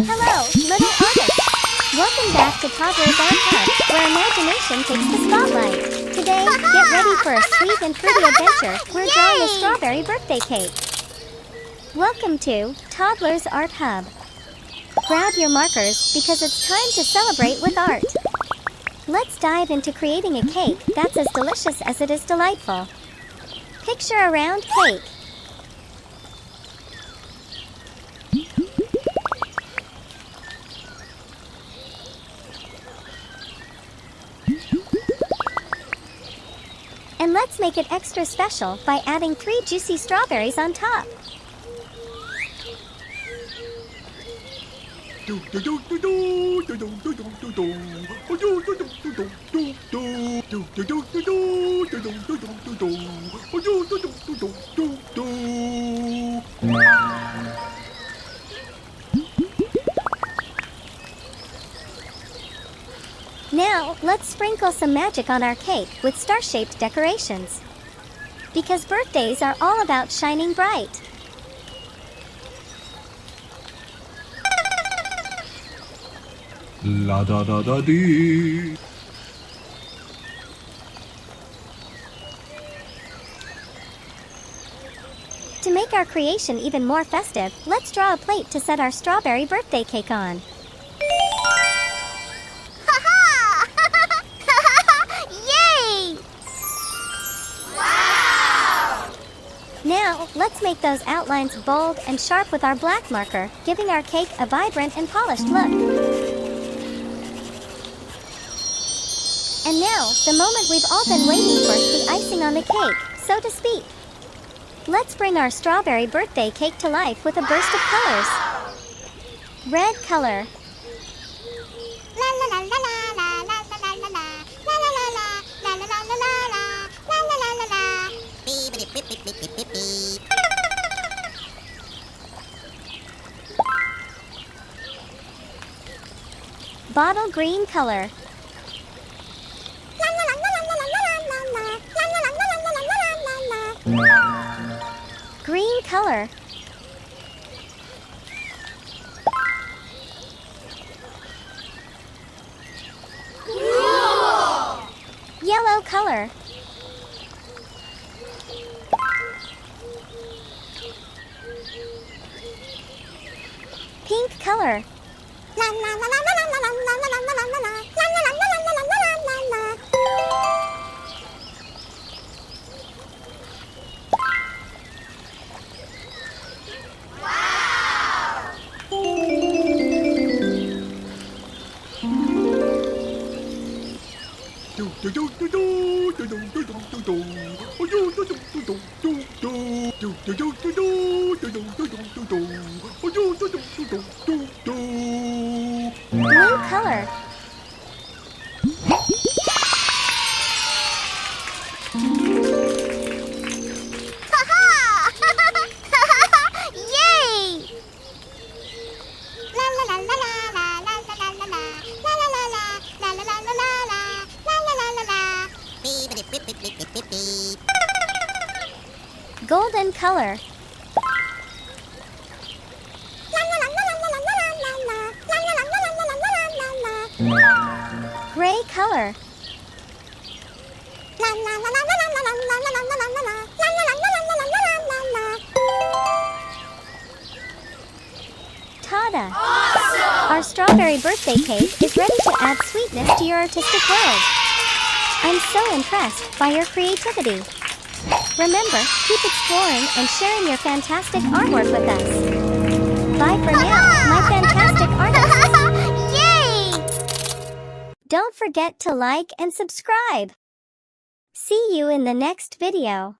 Hello, little artists! Welcome back to Toddlers Art Hub, where imagination takes the spotlight. Today, get ready for a sweet and fruity adventure. We're drawing a strawberry birthday cake. Welcome to Toddlers Art Hub. Grab your markers, because it's time to celebrate with art. Let's dive into creating a cake that's as delicious as it is delightful. Picture a round cake. And let's make it extra special by adding 3 juicy strawberries on top. Now, let's sprinkle some magic on our cake with star-shaped decorations. Because birthdays are all about shining bright. La da da da dee. To make our creation even more festive, let's draw a plate to set our strawberry birthday cake on. Now, let's make those outlines bold and sharp with our black marker, giving our cake a vibrant and polished look. And now, the moment we've all been waiting for, the icing on the cake, so to speak. Let's bring our strawberry birthday cake to life with a burst of colors. Red color. Bottle green color. Green color. Cool. Yellow color. Pink color. Blue color. Yay! Golden color. Gray color. Tada! Awesome! Our strawberry birthday cake is ready to add sweetness to your artistic world. I'm so impressed by your creativity. Remember, keep exploring and sharing your fantastic artwork with us. Bye for now, my fantastic artists. Yay! Don't forget to like and subscribe. See you in the next video.